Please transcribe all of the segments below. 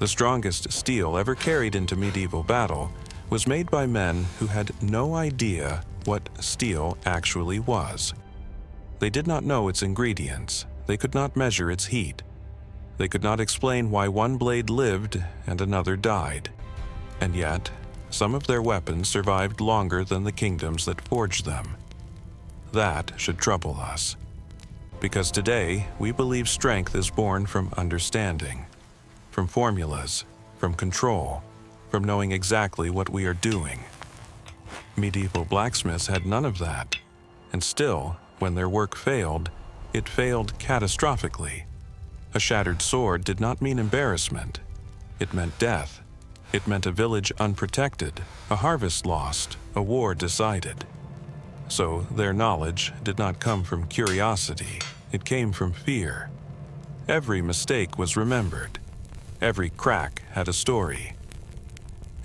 The strongest steel ever carried into medieval battle was made by men who had no idea what steel actually was. They did not know its ingredients. They could not measure its heat. They could not explain why one blade lived and another died. And yet, some of their weapons survived longer than the kingdoms that forged them. That should trouble us. Because today, we believe strength is born from understanding, from formulas, from control, from knowing exactly what we are doing. Medieval blacksmiths had none of that, and still, when their work failed, it failed catastrophically. A shattered sword did not mean embarrassment. It meant death. It meant a village unprotected, a harvest lost, a war decided. So their knowledge did not come from curiosity. It came from fear. Every mistake was remembered. Every crack had a story.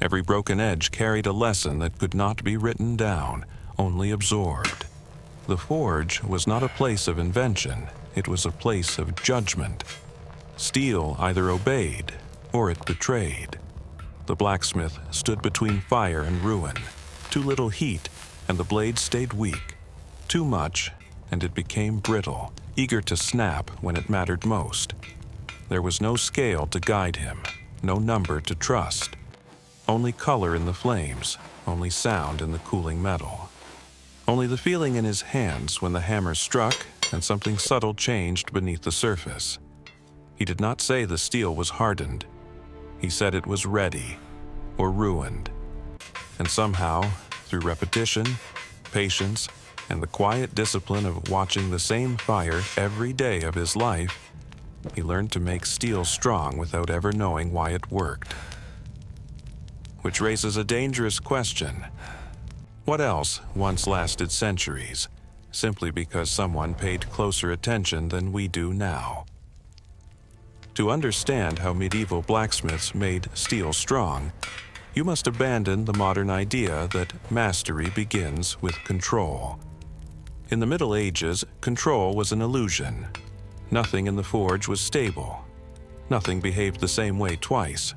Every broken edge carried a lesson that could not be written down, only absorbed. The forge was not a place of invention. It was a place of judgment. Steel either obeyed or it betrayed. The blacksmith stood between fire and ruin. Too little heat, and the blade stayed weak. Too much, and it became brittle, eager to snap when it mattered most. There was no scale to guide him, no number to trust. Only color in the flames, only sound in the cooling metal. Only the feeling in his hands when the hammer struck and something subtle changed beneath the surface. He did not say the steel was hardened. He said it was ready or ruined. And somehow, through repetition, patience, and the quiet discipline of watching the same fire every day of his life, he learned to make steel strong without ever knowing why it worked. Which raises a dangerous question. What else once lasted centuries, simply because someone paid closer attention than we do now? To understand how medieval blacksmiths made steel strong, you must abandon the modern idea that mastery begins with control. In the Middle Ages, control was an illusion. Nothing in the forge was stable. Nothing behaved the same way twice.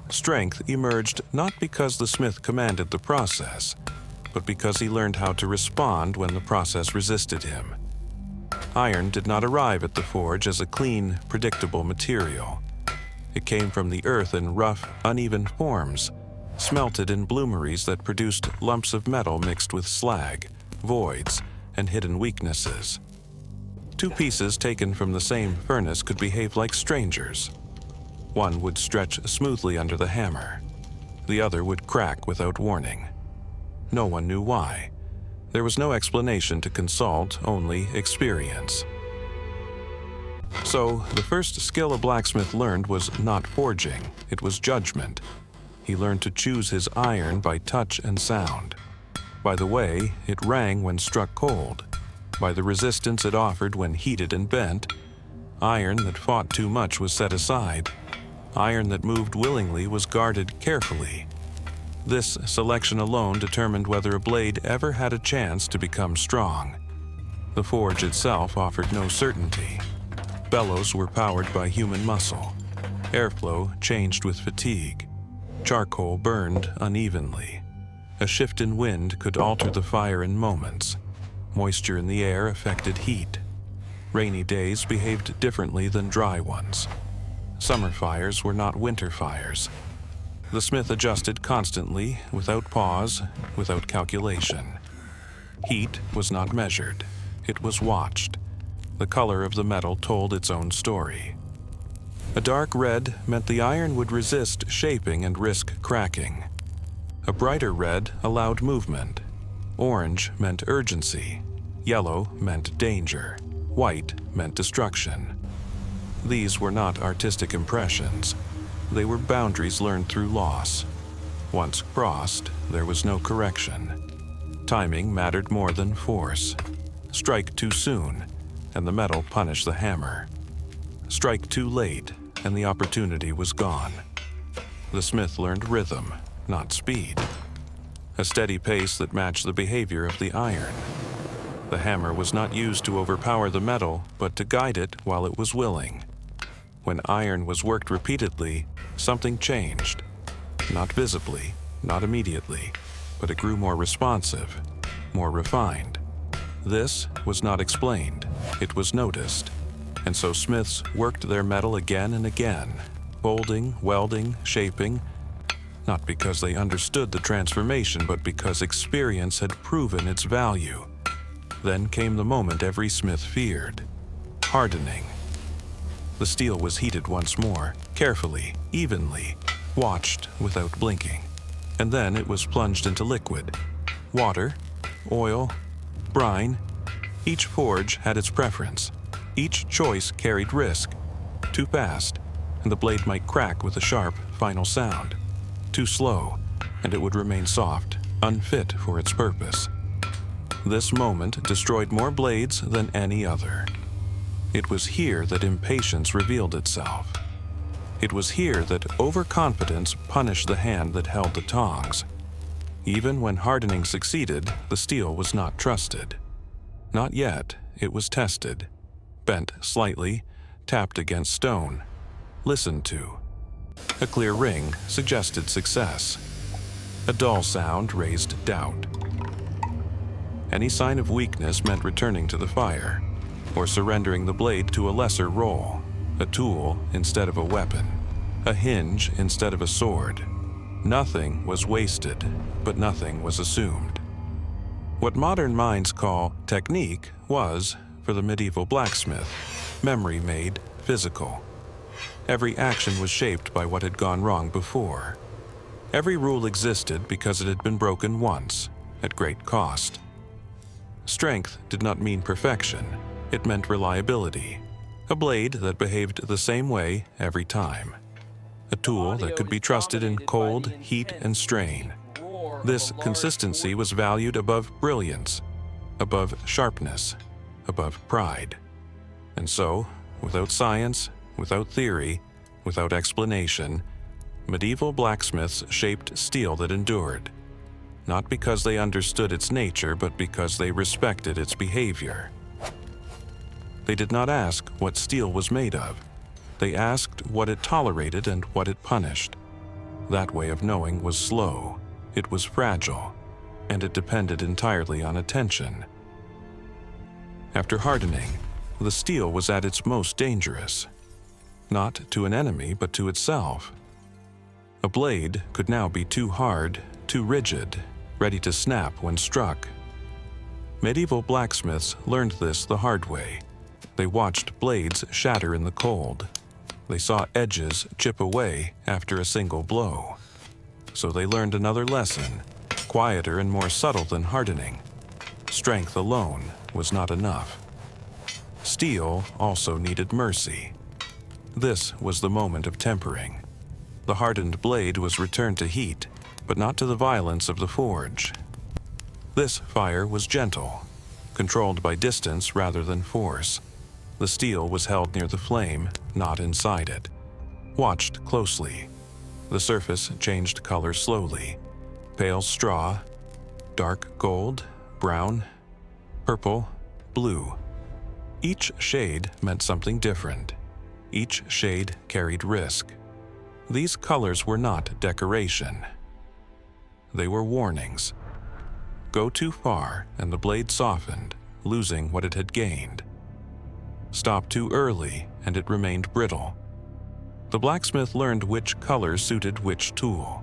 Strength emerged not because the smith commanded the process, but because he learned how to respond when the process resisted him. Iron did not arrive at the forge as a clean, predictable material. It came from the earth in rough, uneven forms, smelted in bloomeries that produced lumps of metal mixed with slag, voids, and hidden weaknesses. Two pieces taken from the same furnace could behave like strangers. One would stretch smoothly under the hammer. The other would crack without warning. No one knew why. There was no explanation to consult, only experience. So, the first skill a blacksmith learned was not forging, it was judgment. He learned to choose his iron by touch and sound. By the way it rang when struck cold, by the resistance it offered when heated and bent. Iron that fought too much was set aside. Iron that moved willingly was guarded carefully. This selection alone determined whether a blade ever had a chance to become strong. The forge itself offered no certainty. Bellows were powered by human muscle. Airflow changed with fatigue. Charcoal burned unevenly. A shift in wind could alter the fire in moments. Moisture in the air affected heat. Rainy days behaved differently than dry ones. Summer fires were not winter fires. The smith adjusted constantly, without pause, without calculation. Heat was not measured. It was watched. The color of the metal told its own story. A dark red meant the iron would resist shaping and risk cracking. A brighter red allowed movement. Orange meant urgency. Yellow meant danger. White meant destruction. These were not artistic impressions. They were boundaries learned through loss. Once crossed, there was no correction. Timing mattered more than force. Strike too soon, and the metal punished the hammer. Strike too late, and the opportunity was gone. The smith learned rhythm, not speed. A steady pace that matched the behavior of the iron. The hammer was not used to overpower the metal, but to guide it while it was willing. When iron was worked repeatedly, something changed. Not visibly, not immediately, but it grew more responsive, more refined. This was not explained, it was noticed. And so smiths worked their metal again and again, folding, welding, shaping, not because they understood the transformation, but because experience had proven its value. Then came the moment every smith feared: hardening. The steel was heated once more, carefully, evenly, watched without blinking. And then it was plunged into liquid. Water, oil, brine. Each forge had its preference. Each choice carried risk. Too fast, and the blade might crack with a sharp, final sound. Too slow, and it would remain soft, unfit for its purpose. This moment destroyed more blades than any other. It was here that impatience revealed itself. It was here that overconfidence punished the hand that held the tongs. Even when hardening succeeded, the steel was not trusted. Not yet, it was tested, bent slightly, tapped against stone, listened to. A clear ring suggested success. A dull sound raised doubt. Any sign of weakness meant returning to the fire, or surrendering the blade to a lesser role, a tool instead of a weapon, a hinge instead of a sword. Nothing was wasted, but nothing was assumed. What modern minds call technique was, for the medieval blacksmith, memory made physical. Every action was shaped by what had gone wrong before. Every rule existed because it had been broken once, at great cost. Strength did not mean perfection, it meant reliability. A blade that behaved the same way every time. A tool that could be trusted in cold, heat, and strain. This consistency was valued above brilliance, above sharpness, above pride. And so, without science, without theory, without explanation, medieval blacksmiths shaped steel that endured, not because they understood its nature, but because they respected its behavior. They did not ask what steel was made of. They asked what it tolerated and what it punished. That way of knowing was slow, it was fragile, and it depended entirely on attention. After hardening, the steel was at its most dangerous. Not to an enemy, but to itself. A blade could now be too hard, too rigid, ready to snap when struck. Medieval blacksmiths learned this the hard way. They watched blades shatter in the cold. They saw edges chip away after a single blow. So they learned another lesson, quieter and more subtle than hardening. Strength alone was not enough. Steel also needed mercy. This was the moment of tempering. The hardened blade was returned to heat, but not to the violence of the forge. This fire was gentle, controlled by distance rather than force. The steel was held near the flame, not inside it. Watched closely. The surface changed color slowly. Pale straw, dark gold, brown, purple, blue. Each shade meant something different. Each shade carried risk. These colors were not decoration. They were warnings. Go too far and the blade softened, losing what it had gained. Stop too early and it remained brittle. The blacksmith learned which color suited which tool.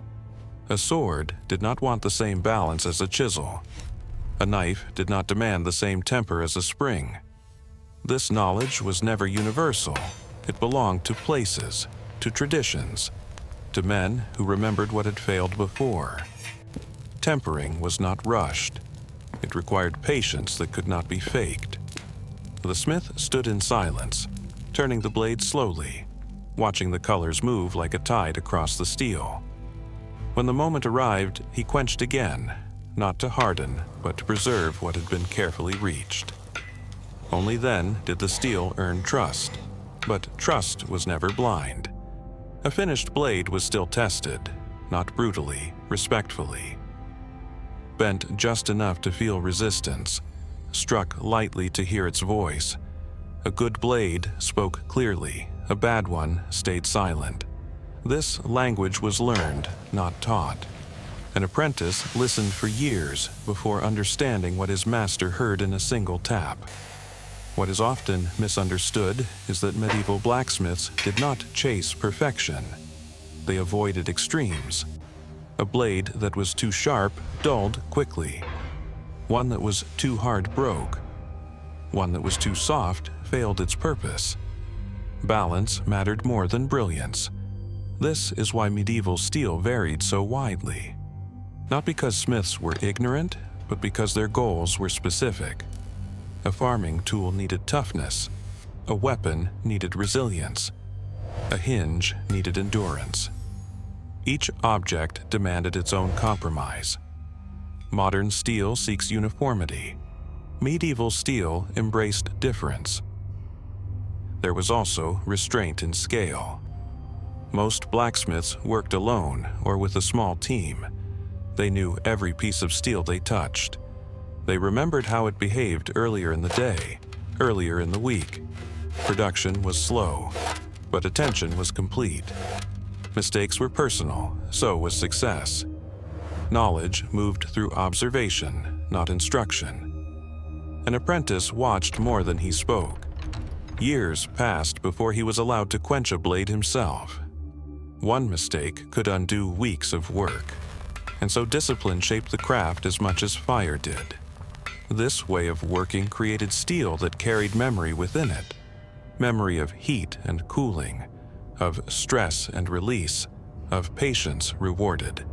A sword did not want the same balance as a chisel. A knife did not demand the same temper as a spring. This knowledge was never universal. It belonged to places, to traditions, to men who remembered what had failed before. Tempering was not rushed. It required patience that could not be faked. The smith stood in silence, turning the blade slowly, watching the colors move like a tide across the steel. When the moment arrived, he quenched again, not to harden, but to preserve what had been carefully reached. Only then did the steel earn trust. But trust was never blind. A finished blade was still tested, not brutally, respectfully. Bent just enough to feel resistance, struck lightly to hear its voice. A good blade spoke clearly, a bad one stayed silent. This language was learned, not taught. An apprentice listened for years before understanding what his master heard in a single tap. What is often misunderstood is that medieval blacksmiths did not chase perfection. They avoided extremes. A blade that was too sharp dulled quickly. One that was too hard broke. One that was too soft failed its purpose. Balance mattered more than brilliance. This is why medieval steel varied so widely. Not because smiths were ignorant, but because their goals were specific. A farming tool needed toughness. A weapon needed resilience. A hinge needed endurance. Each object demanded its own compromise. Modern steel seeks uniformity. Medieval steel embraced difference. There was also restraint in scale. Most blacksmiths worked alone or with a small team. They knew every piece of steel they touched. They remembered how it behaved earlier in the day, earlier in the week. Production was slow, but attention was complete. Mistakes were personal, so was success. Knowledge moved through observation, not instruction. An apprentice watched more than he spoke. Years passed before he was allowed to quench a blade himself. One mistake could undo weeks of work. And so discipline shaped the craft as much as fire did. This way of working created steel that carried memory within it. Memory of heat and cooling, of stress and release, of patience rewarded.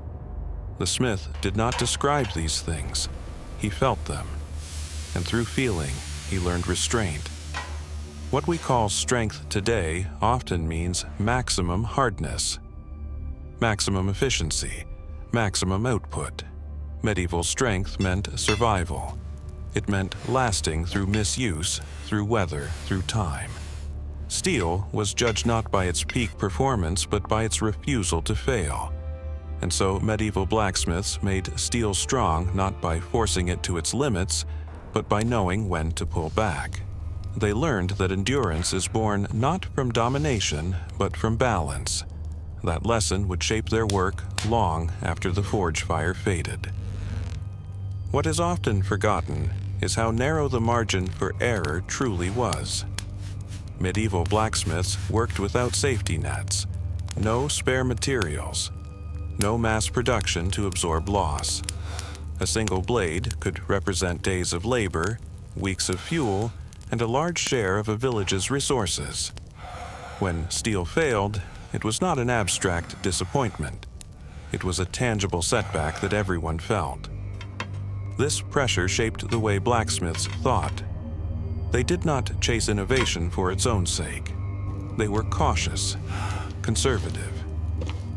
The smith did not describe these things. He felt them. And through feeling, he learned restraint. What we call strength today often means maximum hardness, maximum efficiency, maximum output. Medieval strength meant survival. It meant lasting through misuse, through weather, through time. Steel was judged not by its peak performance, but by its refusal to fail. And so medieval blacksmiths made steel strong not by forcing it to its limits, but by knowing when to pull back. They learned that endurance is born not from domination, but from balance. That lesson would shape their work long after the forge fire faded. What is often forgotten is how narrow the margin for error truly was. Medieval blacksmiths worked without safety nets, no spare materials, no mass production to absorb loss. A single blade could represent days of labor, weeks of fuel, and a large share of a village's resources. When steel failed, it was not an abstract disappointment. It was a tangible setback that everyone felt. This pressure shaped the way blacksmiths thought. They did not chase innovation for its own sake. They were cautious, conservative.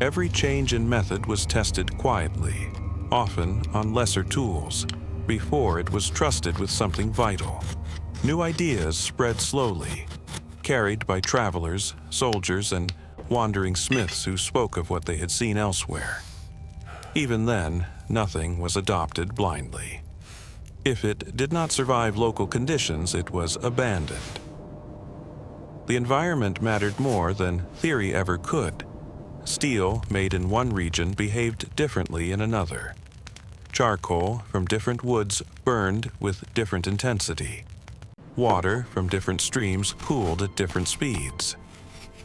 Every change in method was tested quietly, often on lesser tools, before it was trusted with something vital. New ideas spread slowly, carried by travelers, soldiers, and wandering smiths who spoke of what they had seen elsewhere. Even then, nothing was adopted blindly. If it did not survive local conditions, it was abandoned. The environment mattered more than theory ever could. Steel made in one region behaved differently in another. Charcoal from different woods burned with different intensity. Water from different streams cooled at different speeds.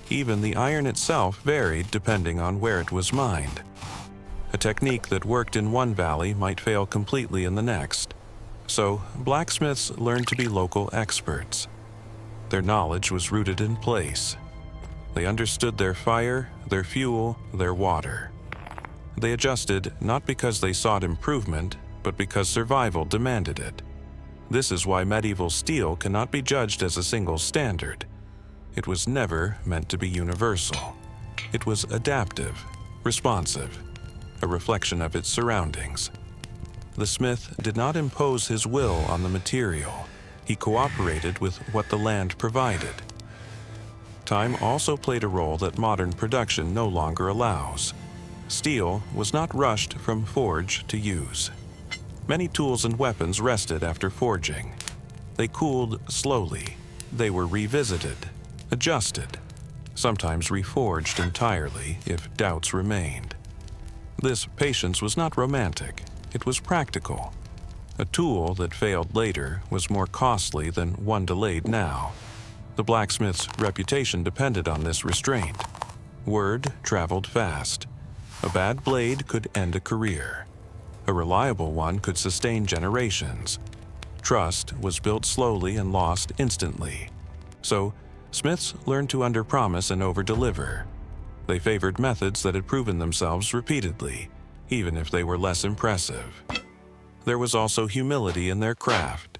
Even the iron itself varied depending on where it was mined. A technique that worked in one valley might fail completely in the next. So, blacksmiths learned to be local experts. Their knowledge was rooted in place. They understood their fire, their fuel, their water. They adjusted not because they sought improvement, but because survival demanded it. This is why medieval steel cannot be judged as a single standard. It was never meant to be universal. It was adaptive, responsive, a reflection of its surroundings. The smith did not impose his will on the material. He cooperated with what the land provided. Time also played a role that modern production no longer allows. Steel was not rushed from forge to use. Many tools and weapons rested after forging. They cooled slowly. They were revisited, adjusted. sometimes reforged entirely if doubts remained. This patience was not romantic, it was practical. A tool that failed later was more costly than one delayed now. The blacksmith's reputation depended on this restraint. Word traveled fast. A bad blade could end a career. A reliable one could sustain generations. Trust was built slowly and lost instantly. So, smiths learned to underpromise and overdeliver. They favored methods that had proven themselves repeatedly, even if they were less impressive. There was also humility in their craft.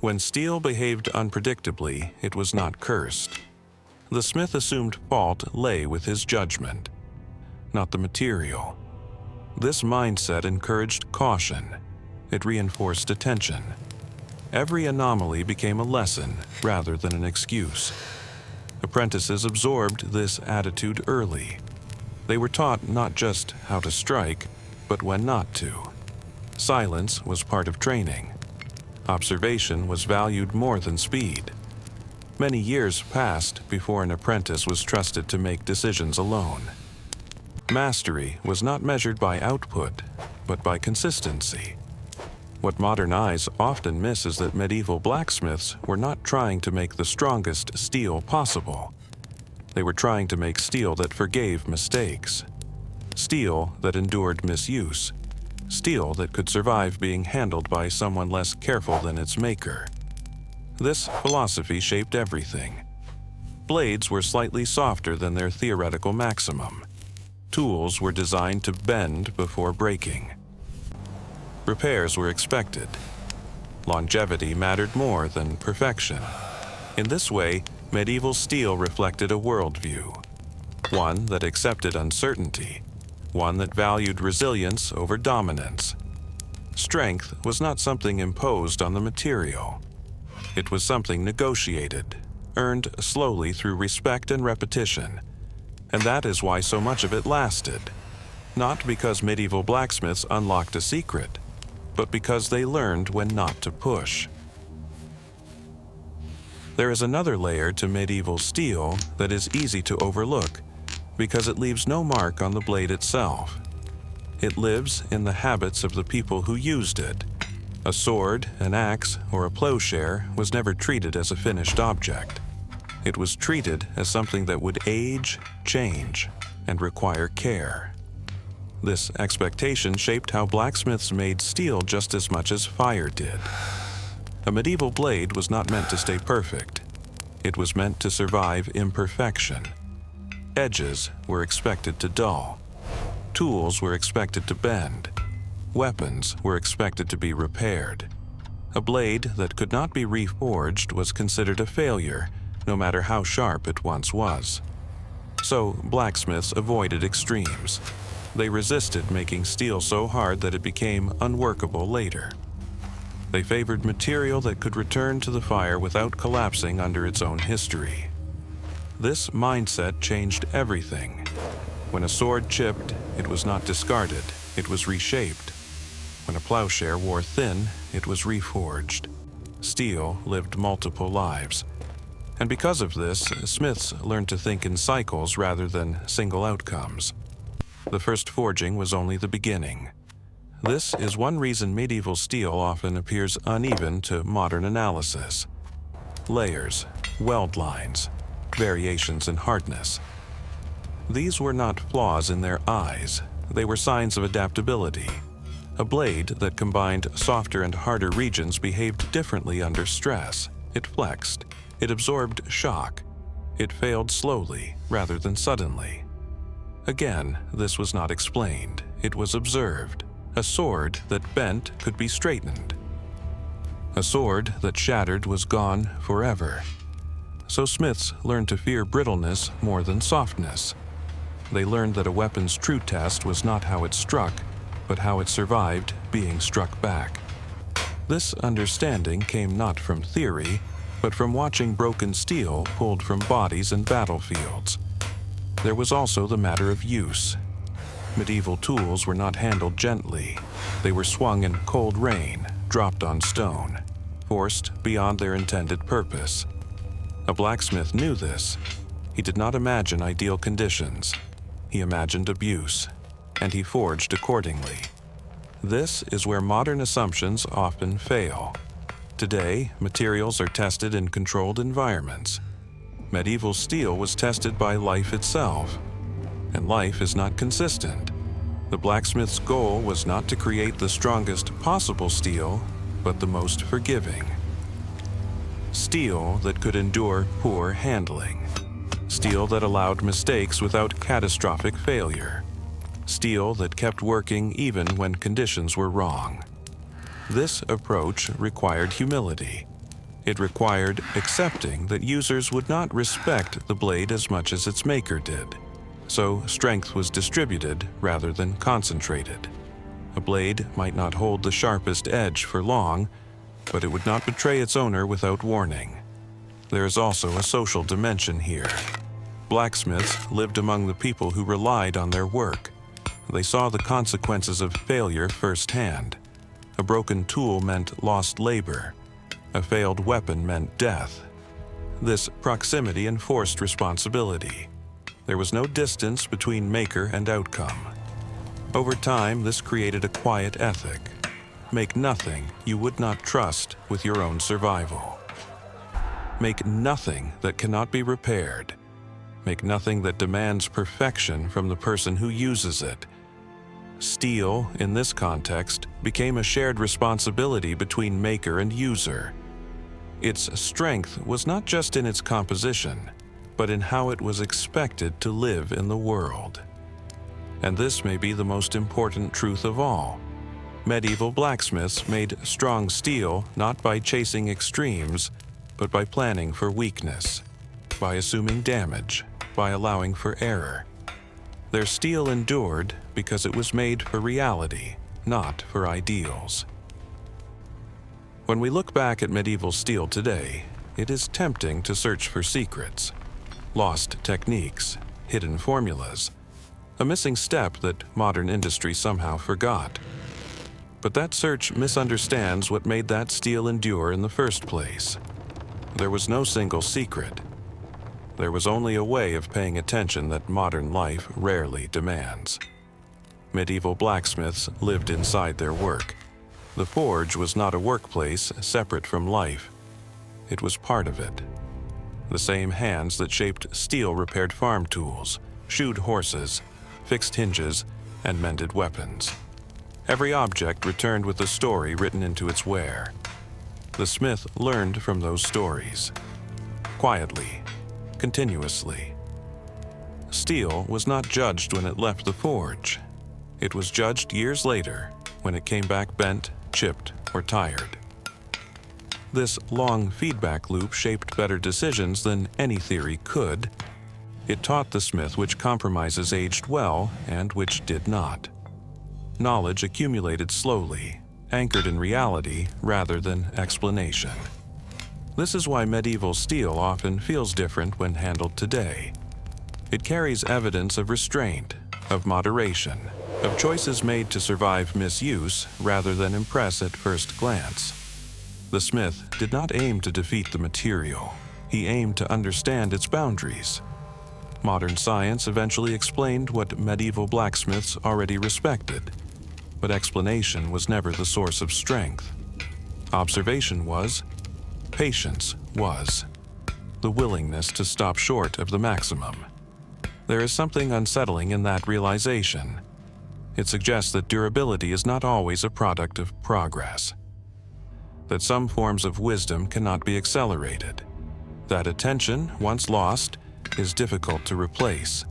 When steel behaved unpredictably, it was not cursed. The smith assumed fault lay with his judgment, not the material. This mindset encouraged caution. It reinforced attention. Every anomaly became a lesson rather than an excuse. Apprentices absorbed this attitude early. They were taught not just how to strike, but when not to. Silence was part of training. Observation was valued more than speed. Many years passed before an apprentice was trusted to make decisions alone. Mastery was not measured by output, but by consistency. What modern eyes often miss is that medieval blacksmiths were not trying to make the strongest steel possible. They were trying to make steel that forgave mistakes, steel that endured misuse, steel that could survive being handled by someone less careful than its maker. This philosophy shaped everything. Blades were slightly softer than their theoretical maximum. Tools were designed to bend before breaking. Repairs were expected. Longevity mattered more than perfection. In this way, medieval steel reflected a worldview, one that accepted uncertainty, one that valued resilience over dominance. Strength was not something imposed on the material. It was something negotiated, earned slowly through respect and repetition. And that is why so much of it lasted. Not because medieval blacksmiths unlocked a secret, but because they learned when not to push. There is another layer to medieval steel that is easy to overlook because it leaves no mark on the blade itself. It lives in the habits of the people who used it. A sword, an axe, or a plowshare was never treated as a finished object. It was treated as something that would age, change, and require care. This expectation shaped how blacksmiths made steel just as much as fire did. A medieval blade was not meant to stay perfect. It was meant to survive imperfection. Edges were expected to dull. Tools were expected to bend. Weapons were expected to be repaired. A blade that could not be reforged was considered a failure, no matter how sharp it once was. So blacksmiths avoided extremes. They resisted making steel so hard that it became unworkable later. They favored material that could return to the fire without collapsing under its own history. This mindset changed everything. When a sword chipped, it was not discarded, it was reshaped. When a plowshare wore thin, it was reforged. Steel lived multiple lives. And because of this, smiths learned to think in cycles rather than single outcomes. The first forging was only the beginning. This is one reason medieval steel often appears uneven to modern analysis. Layers, weld lines, variations in hardness. These were not flaws in their eyes, they were signs of adaptability. A blade that combined softer and harder regions behaved differently under stress. It flexed, it absorbed shock, it failed slowly rather than suddenly. Again, this was not explained, it was observed. A sword that bent could be straightened. A sword that shattered was gone forever. So smiths learned to fear brittleness more than softness. They learned that a weapon's true test was not how it struck, but how it survived being struck back. This understanding came not from theory, but from watching broken steel pulled from bodies and battlefields. There was also the matter of use. Medieval tools were not handled gently. They were swung in cold rain, dropped on stone, forced beyond their intended purpose. A blacksmith knew this. He did not imagine ideal conditions. He imagined abuse, and he forged accordingly. This is where modern assumptions often fail. Today, materials are tested in controlled environments. Medieval steel was tested by life itself, and life is not consistent. The blacksmith's goal was not to create the strongest possible steel, but the most forgiving. Steel that could endure poor handling. Steel that allowed mistakes without catastrophic failure. Steel that kept working even when conditions were wrong. This approach required humility. It required accepting that users would not respect the blade as much as its maker did. So strength was distributed rather than concentrated. A blade might not hold the sharpest edge for long, but it would not betray its owner without warning. There is also a social dimension here. Blacksmiths lived among the people who relied on their work. They saw the consequences of failure firsthand. A broken tool meant lost labor. A failed weapon meant death. This proximity enforced responsibility. There was no distance between maker and outcome. Over time, this created a quiet ethic. Make nothing you would not trust with your own survival. Make nothing that cannot be repaired. Make nothing that demands perfection from the person who uses it. Steel, in this context, became a shared responsibility between maker and user. Its strength was not just in its composition, but in how it was expected to live in the world. And this may be the most important truth of all. Medieval blacksmiths made strong steel not by chasing extremes, but by planning for weakness, by assuming damage, by allowing for error. Their steel endured because it was made for reality, not for ideals. When we look back at medieval steel today, it is tempting to search for secrets, lost techniques, hidden formulas, a missing step that modern industry somehow forgot. But that search misunderstands what made that steel endure in the first place. There was no single secret. There was only a way of paying attention that modern life rarely demands. Medieval blacksmiths lived inside their work. The forge was not a workplace separate from life. It was part of it. The same hands that shaped steel repaired farm tools, shoed horses, fixed hinges, and mended weapons. Every object returned with a story written into its wear. The smith learned from those stories, quietly, continuously. Steel was not judged when it left the forge. It was judged years later, when it came back bent, chipped, or tired. This long feedback loop shaped better decisions than any theory could. It taught the smith which compromises aged well and which did not. Knowledge accumulated slowly, anchored in reality rather than explanation. This is why medieval steel often feels different when handled today. It carries evidence of restraint, of moderation, of choices made to survive misuse rather than impress at first glance. The smith did not aim to defeat the material. He aimed to understand its boundaries. Modern science eventually explained what medieval blacksmiths already respected, but explanation was never the source of strength. Observation was, patience was, the willingness to stop short of the maximum. There is something unsettling in that realization. It suggests that durability is not always a product of progress, that some forms of wisdom cannot be accelerated, that attention, once lost, is difficult to replace.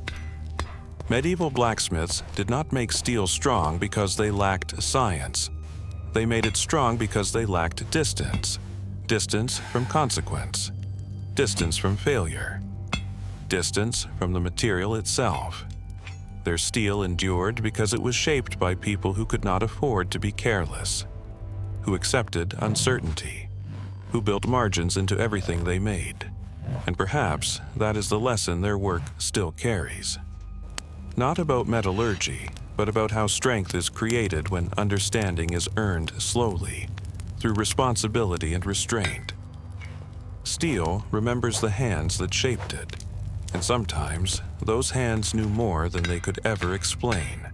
Medieval blacksmiths did not make steel strong because they lacked science. They made it strong because they lacked distance. Distance from consequence. Distance from failure. Distance from the material itself. Their steel endured because it was shaped by people who could not afford to be careless, who accepted uncertainty, who built margins into everything they made. And perhaps that is the lesson their work still carries. Not about metallurgy, but about how strength is created when understanding is earned slowly, through responsibility and restraint. Steel remembers the hands that shaped it. And sometimes, those hands knew more than they could ever explain.